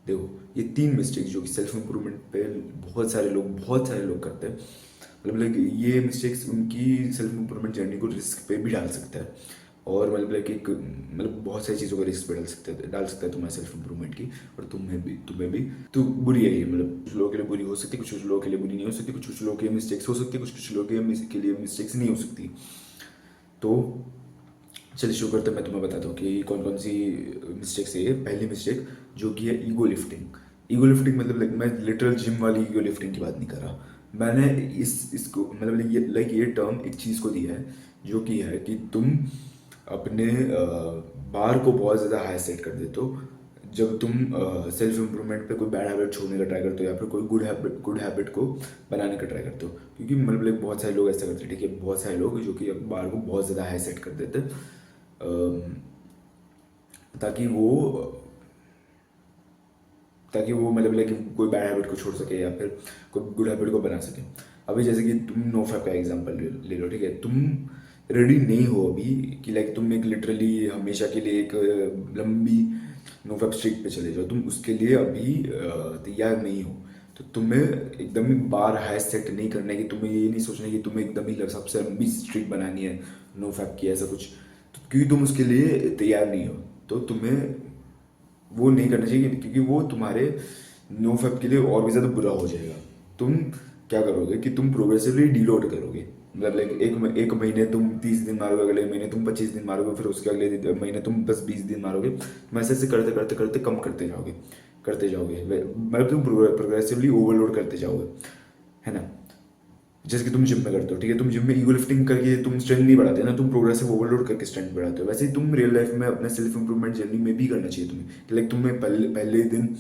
देखो, ये 3 मिस्टेक्स जो कि सेल्फ इम्प्रूवमेंट पे बहुत सारे लोग करते हैं। मतलब लाइक ये मिस्टेक्स उनकी सेल्फ इम्प्रूवमेंट जर्नी को रिस्क पे भी डाल सकता है, और मतलब लाइक एक मतलब बहुत सारी चीज़ों को रिस्क पे डाल सकता है तुम्हारे सेल्फ इम्प्रूवमेंट की, और तुम्हें भी तो बुरी है ये। मतलब कुछ लोगों के लिए बुरी हो सकती है, कुछ लोगों के लिए बुरी नहीं हो सकती, कुछ लोगों के लिए मिस्टेक्स हो सकती है, कुछ लोगों के लिए मिस्टेक्स नहीं हो सकती। तो चलिए शुरू करते हैं। मैं तुम्हें बताता हूँ कि कौन कौन सी मिस्टेक्स है ये। पहली मिस्टेक जो कि है ईगो लिफ्टिंग। ईगो लिफ्टिंग मतलब लाइक मैं लिटरल जिम वाली ईगो लिफ्टिंग की बात नहीं कर रहा। मैंने इसको मतलब ये टर्म एक चीज़ को दिया है, जो कि है कि तुम अपने बार को बहुत ज़्यादा हाई सेट कर देते हो जब तुम सेल्फ इम्प्रूवमेंट पे कोई बैड हैबिट छोड़ने का ट्राई करते हो, या फिर कोई गुड हैबिट को बनाने का ट्राई करते हो। क्योंकि मतलब लाइक बहुत सारे लोग ऐसा करते हैं, ठीक है, बहुत सारे लोग जो कि बार को बहुत ज़्यादा हाई सेट कर देते हैं, ताकि वो मतलब लाइक कोई बैड हैबिट को छोड़ सके या फिर कोई गुड हैबिट को बना सके। अभी जैसे कि तुम नो फैप का एग्जांपल ले लो, ठीक है, तुम रेडी नहीं हो अभी कि लाइक तुम एक लिटरली हमेशा के लिए एक लंबी नो फैप स्ट्रीक पे चले जाओ, तुम उसके लिए अभी तैयार नहीं हो। तो तुम्हें एकदम ही बार हाई सेट नहीं करना है, कि तुम्हें ये नहीं सोचना है कि तुम्हें एकदम ही सबसे लंबी स्ट्रीक बनानी है नो फैप की, ऐसा कुछ। तो क्योंकि तुम उसके लिए तैयार नहीं हो, तो तुम्हें वो नहीं करना चाहिए, क्योंकि वो तुम्हारे नो फैप के लिए और भी ज़्यादा बुरा हो जाएगा। तुम क्या करोगे कि तुम प्रोग्रेसिवली डीलोड करोगे। मतलब लाइक एक महीने तुम 30 दिन मारोगे, अगले महीने तुम 25 दिन मारोगे, फिर उसके अगले महीने तुम बस 20 दिन मारोगे। तुम ऐसे करते करते करते कम करते जाओगे मतलब तुम प्रोग्रेसिवली ओवरलोड करते जाओगे, है ना। जैसे कि तुम जिम में करते हो, ठीक है, तुम जिम में ईगो लिफ्टिंग करके तुम स्ट्रेंथ नहीं बढ़ाते ना, तुम प्रोग्रेसिव ओवरलोड करके स्ट्रेंथ बढ़ाते हो। वैसे ही तुम रियल लाइफ में अपने सेल्फ इंप्रूवमेंट जर्नी में भी करना चाहिए तुम्हें, कि लाइक तुम्हें पहले दिन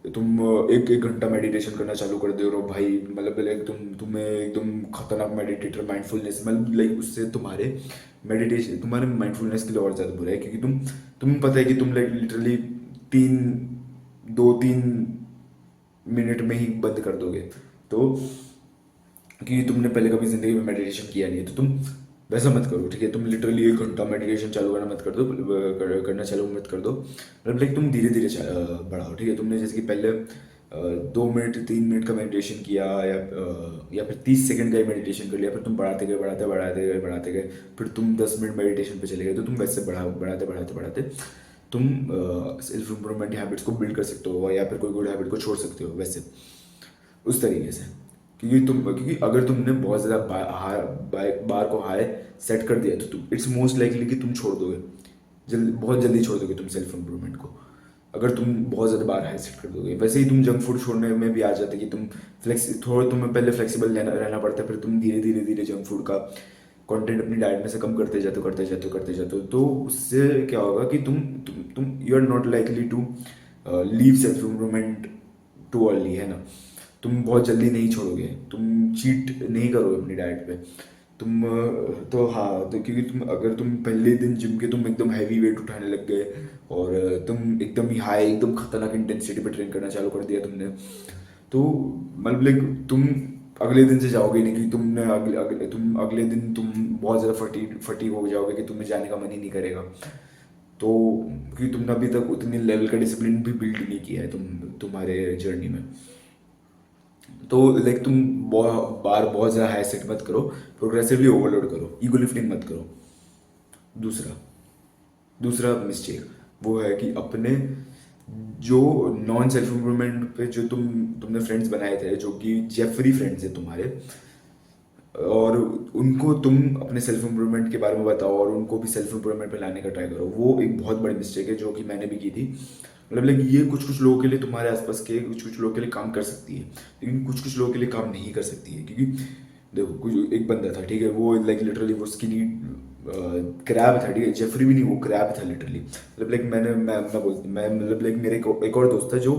तुम एक एक घंटा मेडिटेशन करना चालू कर दे रहे हो भाई, मतलब लाइक तुम्हें एकदम खतरनाक मेडिटेटर माइंडफुलनेस, मतलब लाइक उससे तुम्हारे माइंडफुलनेस के लिए और ज़्यादा बुरा है, क्योंकि तुम्हें पता है कि तुम लाइक लिटरली 2-3 मिनट में ही बंद कर दोगे। तो क्योंकि तुमने पहले कभी जिंदगी में मेडिटेशन किया नहीं है, तो तुम वैसा मत करो, ठीक है। तुम लिटरली 1 घंटा मेडिटेशन चालू करना मत कर दो, करना चालू मत कर दो। मतलब लाइक तुम धीरे धीरे बढ़ाओ, ठीक है। तुमने जैसे कि पहले 2 मिनट 3 मिनट का मेडिटेशन किया, या फिर 30 सेकंड का ही मेडिटेशन कर लिया, फिर तुम बढ़ाते गए, फिर तुम 10 मिनट मेडिटेशन पे चले गए। तो तुम वैसे बढ़ाते तुम सेल्फ इम्प्रूवमेंट हैबिट्स को बिल्ड कर सकते हो, या फिर कोई गुड हैबिट को छोड़ सकते हो, वैसे उस तरीके से। क्योंकि अगर तुमने बहुत ज़्यादा बार को हाई सेट कर दिया, तो इट्स मोस्ट लाइकली कि तुम छोड़ दोगे, बहुत जल्दी छोड़ दोगे तुम सेल्फ इम्प्रूवमेंट को, अगर तुम बहुत ज़्यादा बार हाई सेट कर दोगे। वैसे ही तुम जंक फूड छोड़ने में भी आ जाते कि तुम्हें पहले फ्लेक्सिबल रहना पड़ता है, फिर तुम धीरे धीरे जंक फूड का कंटेंट अपनी डाइट में से कम करते जाते हो। तो उससे क्या होगा कि तुम you are not likely to leave self improvement too early, है ना। तुम बहुत जल्दी नहीं छोड़ोगे, तुम चीट नहीं करोगे अपनी डाइट पे। तो हाँ, तो क्योंकि अगर तुम पहले दिन जिम के तुम एकदम हैवी वेट उठाने लग गए, और तुम एकदम ही हाई एकदम खतरनाक इंटेंसिटी पे ट्रेन करना चालू कर दिया तुमने, तो मतलब लाइक तुम अगले दिन से जाओगे नहीं, क्योंकि अगले दिन तुम बहुत ज़्यादा फटीग हो जाओगे, कि तुम्हें जाने का मन ही नहीं करेगा। तो क्योंकि तुमने अभी तक उतनी लेवल का डिसिप्लिन भी बिल्ड नहीं किया है तुम्हारे जर्नी में। तो लाइक तुम बार बहुत ज़्यादा हाई सेट मत करो, प्रोग्रेसिवली ओवरलोड करो, ईगो लिफ्टिंग मत करो। दूसरा दूसरा मिस्टेक वो है कि अपने जो नॉन सेल्फ इम्प्रूवमेंट पे जो तुमने फ्रेंड्स बनाए थे, जो कि जेफरी फ्रेंड्स हैं तुम्हारे, और उनको तुम अपने सेल्फ इम्प्रूवमेंट के बारे में बताओ, और उनको भी सेल्फ इम्प्रूवमेंट पे लाने का ट्राई करो। वो एक बहुत बड़ी मिस्टेक है, जो कि मैंने भी की थी। मतलब लाइक ये कुछ कुछ लोगों के लिए, तुम्हारे आसपास के कुछ कुछ लोगों के लिए काम कर सकती है, लेकिन कुछ कुछ लोगों के लिए काम नहीं कर सकती है। क्योंकि देखो, कुछ एक बंदा था, ठीक है, वो लाइक लिटरली वो स्किनी क्रैब था, ठीक है, जेफरी भी नहीं, वो क्रैब था लिटरली। मतलब लाइक मैं मतलब लाइक मेरे एक और दोस्त था, जो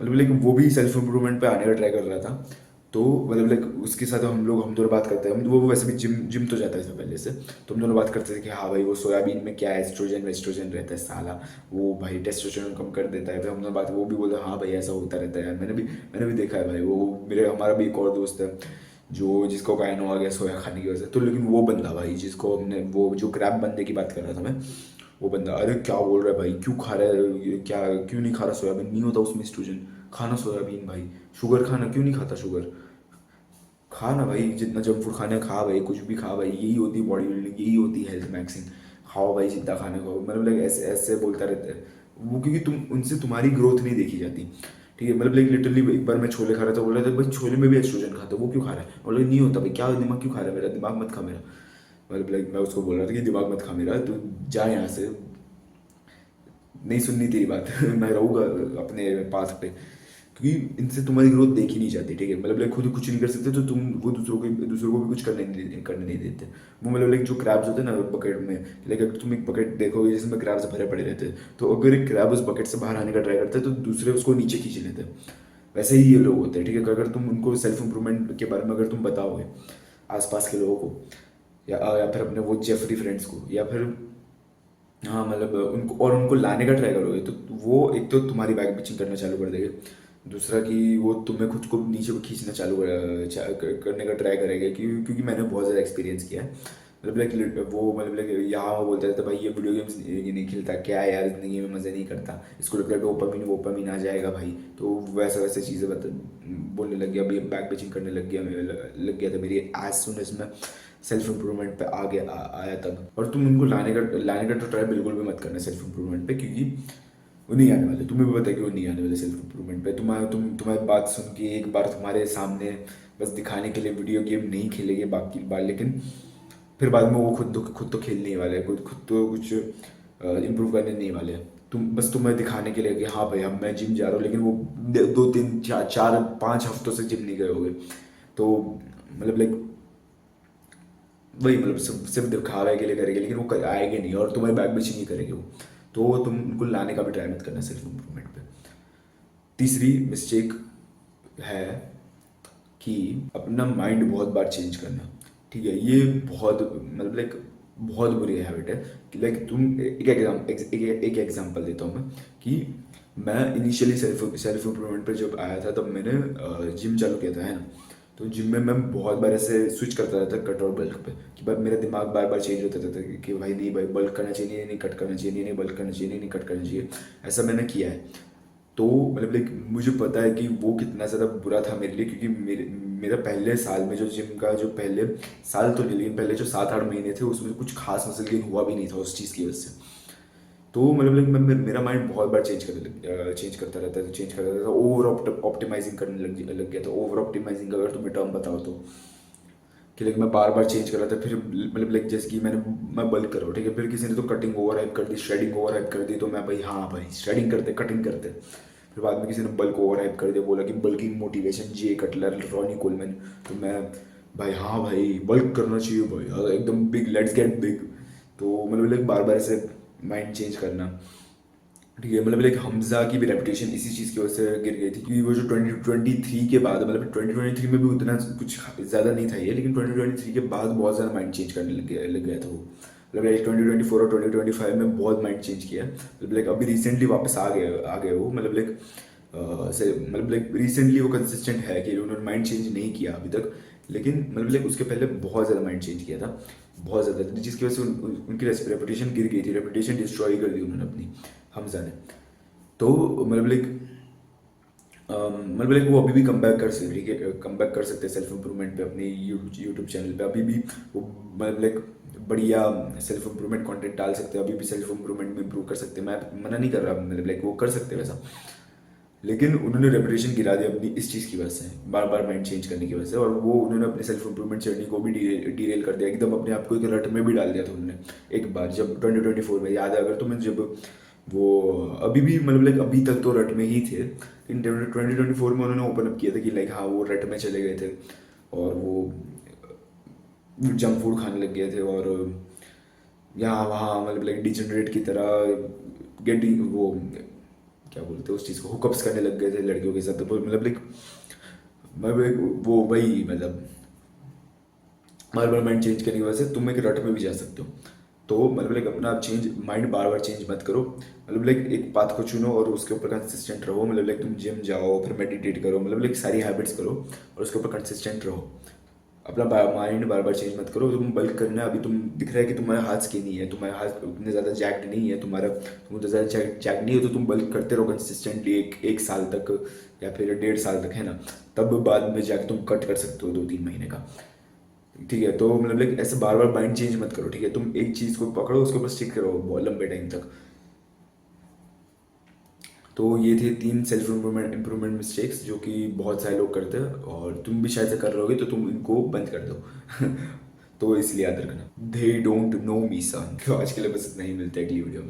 मतलब लाइक वो भी सेल्फ इम्प्रूवमेंट पे आने का ट्राई कर रहा था। तो मतलब लाइक उसके साथ हम दोनों बात करते हैं। वो वैसे भी जिम जिम तो जाता है पहले से। तो हम दोनों बात करते थे कि हाँ भाई, वो सोयाबीन में क्या एस्ट्रोजन वेस्ट्रोजन रहता है साला, वो भाई टेस्टोस्टेरोन कम कर देता है। फिर हम दोनों बात, वो भी बोलता हाँ भाई ऐसा होता रहता है यार, मैंने भी देखा है भाई। वो हमारा भी एक और दोस्त है, जिसको कायनो आ गया सोया खाने की वजह से। तो लेकिन वो बंदा भाई, जिसको हमने वो जो क्रैब बंदे की बात कर रहा था मैं, वो बंदा, अरे क्या बोल रहा है भाई, क्यों खा रहा है, ये क्या, क्यों नहीं खा रहा सोयाबीन, नहीं होता उसमें एस्ट्रोजन, खाना सोयाबीन भाई, शुगर खाना, क्यों नहीं खाता शुगर, खा ना भाई, जितना जंक फूड खाना है खा भाई, कुछ भी खा भाई, यही होती है बॉडी बिल्डिंग, यही होती है हेल्थ मैक्सिंग, खाओ भाई जितना खाने को, मतलब लाइक ऐसे ऐसे बोलता रहता है वो, क्योंकि तुम उनसे तुम्हारी ग्रोथ नहीं देखी जाती, ठीक है। मतलब लाइक लिटरली एक बार मैं छोले खा रहा था, बोल रहा था भाई छोले में भी एस्ट्रोजन खाता है, वो क्यों खा रहा है, बोला नहीं होता भाई, क्या दिमाग क्यों खा रहा है मेरा, दिमाग मत खा मेरा, मतलब लाइक मैं उसको बोल रहा था कि दिमाग मत खा मेरा, तू जा यहाँ से, नहीं सुननी तेरी बात मैं रहूँगा अपने पाथ पे, क्योंकि इनसे तुम्हारी ग्रोथ देखी नहीं जाती, ठीक है। मतलब लाइक खुद कुछ नहीं कर सकते तो तुम वो दूसरों को भी कुछ करने नहीं देते। वो मतलब लाइक जो क्रैब्स होते हैं ना बकेट में, लाइक अगर तुम एक बकेट देखोगे जिसमें क्रैब्स भरे पड़े रहते हैं, तो अगर एक क्रैब उस बकेट से बाहर आने का ट्राई करता है तो दूसरे उसको नीचे खींच लेते हैं। वैसे ही ये लोग होते हैं, ठीक है। अगर तुम उनको सेल्फ इंप्रूवमेंट के बारे में अगर तुम बताओगे आसपास के लोगों को, या फिर अपने वो जेफरी फ्रेंड्स को, या फिर हाँ मतलब उनको, और उनको लाने का ट्राई करोगे तो वो एक तो तुम्हारी बैक बिचिंग करना चालू कर देंगे, दूसरा कि वो तुम्हें खुद को नीचे को खींचना करने का ट्राई करेंगे, क्योंकि मैंने बहुत ज़्यादा एक्सपीरियंस किया है। मतलब लाइक वो मतलब लाइक यहाँ वो बोलते रहते भाई ये वीडियो गेम्स ये नहीं खेलता, क्या है यार ज़िंदगी में मज़े नहीं करता, इसको लगता है ओपामीन आ जाएगा भाई, तो वैसा वैसे चीज़ें बोलने लग गया, अभी बैक बिचिंग करने लग गया था मेरी एज सुन एज मैं सेल्फ इंप्रूवमेंट पे आया तब। और तुम उनको लाने का तो ट्राई बिल्कुल भी मत करना सेल्फ इंप्रूवमेंट पे, क्योंकि वो नहीं आने वाले, तुम्हें भी पता है कि वो नहीं आने वाले सेल्फ इंप्रूवमेंट पे। तुम्हारी बात सुन के एक बार तुम्हारे सामने बस दिखाने के लिए वीडियो गेम नहीं खेलेंगे बाकी बार, लेकिन फिर बाद में वो खुद तो खेलने ही वाले हैं, खुद तो कुछ इम्प्रूव करने नहीं वाले हैं। तुम्हें दिखाने के लिए कि हाँ भाई अब मैं जिम जा रहा हूँ, लेकिन वो 2 3 4 5 हफ्तों से जिम नहीं गए होंगे, तो मतलब लाइक वही मतलब सिर्फ दिखावे के लिए करेंगे, लेकिन वो आएंगे नहीं और तुम्हारी बैक बिचिंग नहीं करेंगे वो, तो तुम उनको लाने का भी ट्राई मत करना सेल्फ इम्प्रूवमेंट पे। तीसरी मिस्टेक है कि अपना माइंड बहुत बार चेंज करना, ठीक है। ये बहुत मतलब लाइक बहुत बुरी हैबिट है कि लाइक तुम एक एग्जांपल देता हूँ मैं, कि मैं इनिशियली सेल्फ इम्प्रूवमेंट पर जब आया था तब मैंने जिम चालू किया था, है ना। तो जिम में मैं बहुत बार ऐसे स्विच करता रहता कट और बल्क पे, कि भाई मेरा दिमाग बार बार चेंज होता रहता कि भाई नहीं भाई बल्क करना चाहिए, नहीं कट करना चाहिए, नहीं बल्क करना चाहिए, नहीं कट करना चाहिए, ऐसा मैंने किया है। तो मतलब लाइक मुझे पता है कि वो कितना ज़्यादा बुरा था मेरे लिए, क्योंकि मेरा पहले साल में जो जिम का जो पहले साल तो नहीं, लेकिन पहले जो 7 8 महीने थे उसमें कुछ खास मसल गेन हुआ भी नहीं था उस चीज़ की वजह से। तो मतलब लाइक मेरा माइंड बहुत बार चेंज करता रहता था, ओवर ऑप्टिमाइजिंग करने लग गया था। ओवर ऑप्टिमाइजिंग अगर तुम्हें टर्म बताओ तो, कि लाइक मैं बार बार चेंज कर रहा था। फिर मतलब लाइक जैसे कि मैं बल्क कर रहा हूँ, ठीक है, फिर किसी ने तो कटिंग ओवर हाइप कर दी, श्रेडिंग ओवर हाइप कर दी, तो मैं भाई हाँ भाई श्रेडिंग करते कटिंग करते। फिर बाद में किसी ने बल्क ओवर हाइप कर दिया, बोला कि बल्किंग मोटिवेशन जे कटलर रॉनी कोलमैन, तो मैं भाई हाँ भाई बल्क करना चाहिए भाई एकदम बिग, लेट्स गेट बिग। तो मतलब लाइक बार बार ऐसे माइंड चेंज करना, ठीक है। मतलब लाइक हमजा की भी रेपुटेशन इसी चीज़ की वजह से गिर गई थी, क्योंकि वो जो 2023 के बाद, मतलब 2023 में भी उतना कुछ ज़्यादा नहीं था ये, लेकिन 2023 के बाद बहुत ज़्यादा माइंड चेंज करने लग गया था वो। मतलब लाइक 2024 और 2025 में बहुत माइंड चेंज किया, मतलब लाइक अभी रिसेंटली वापस आ गए वो, मतलब लाइक मतलब लाइक रिसेंटली वो कंसिस्टेंट है कि उन्होंने माइंड चेंज नहीं किया अभी तक, लेकिन मतलब लाइक उसके पहले बहुत ज़्यादा माइंड चेंज किया था, बहुत ज़्यादा, जिसकी वजह से उनकी रेपुटेशन गिर गई थी, रेपुटेशन डिस्ट्रॉय कर दी उन्होंने अपनी, हमजा ने। तो मतलब लाइक वो अभी भी कम बैक कर सकते, ठीक है, कम बैक कर सकते हैं सेल्फ इंप्रूवमेंट पे अपने यूट्यूब चैनल पे, अभी भी वो मतलब लाइक बढ़िया सेल्फ इंप्रूवमेंट कंटेंट डाल सकते हैं, अभी भी सेल्फ इंप्रूवमेंट में इंप्रूव कर सकते हैं, मैं मना नहीं कर रहा, मतलब लाइक वो कर सकते हैं वैसा, लेकिन उन्होंने रेपुटेशन गिरा दी अपनी इस चीज़ की वजह से, बार बार माइंड चेंज करने की वजह से, और वो उन्होंने अपने सेल्फ इंप्रूवमेंट जर्नी को भी डीरेल कर दिया, एकदम अपने आप को एक रट में भी डाल दिया था उन्होंने एक बार, जब 2024 में, याद है अगर तुम्हें, जब वो अभी भी मतलब लाइक अभी तक तो रट में ही थे, लेकिन 2024 में उन्होंने ओपन अप किया था कि लाइक हाँ वो रट में चले गए थे, और वो जंक फूड खाने लग गए थे, और यहाँ वहाँ मतलब लाइक डिजेनरेट की तरह गेटिंग वो क्या बोलते हैं उस चीज़ को, हुकअप्स करने लग गए थे लड़कियों के साथ, तो मतलब लाइक वो वही मतलब बार बार माइंड चेंज करने की वजह से तुम एक रट में भी जा सकते हो। तो मतलब लाइक अपना चेंज माइंड बार बार चेंज मत करो, मतलब लाइक एक बात को चुनो और उसके ऊपर कंसिस्टेंट रहो, मतलब लाइक तुम जिम जाओ, फिर मेडिटेट करो, मतलब लाइक सारी हैबिट्स करो और उसके ऊपर कंसिस्टेंट रहो। अपना माइंड बार बार चेंज मत करो। तुम बल्क करना, अभी तुम दिख रहा है कि तुम्हारा हाथ स्किनी है, तुम्हारे हाथ उतने ज़्यादा जैक्ड नहीं है, तुम उतना ज़्यादा जैक्ड नहीं है, तो तुम बल्क करते रहो कंसिस्टेंटली एक साल तक या फिर 1.5 साल तक, है ना। तब बाद में जाके तुम कट कर सकते हो 2-3 महीने का। ठीक है, तो मतलब लाइक ऐसे बार बार माइंड चेंज मत करो। ठीक है, तुम एक चीज़ को पकड़ो, उसके ऊपर स्टिक करो बहुत लंबे टाइम तक। तो ये थे 3 सेल्फ इम्प्रूवमेंट मिस्टेक्स जो कि बहुत सारे लोग करते हैं, और तुम भी शायद से कर रहे होगे, तो तुम इनको बंद कर दो। तो इसलिए याद रखना, दे डोंट नो मी सन। तो आज के लिए बस इतना ही, मिलते हैं अगली वीडियो में।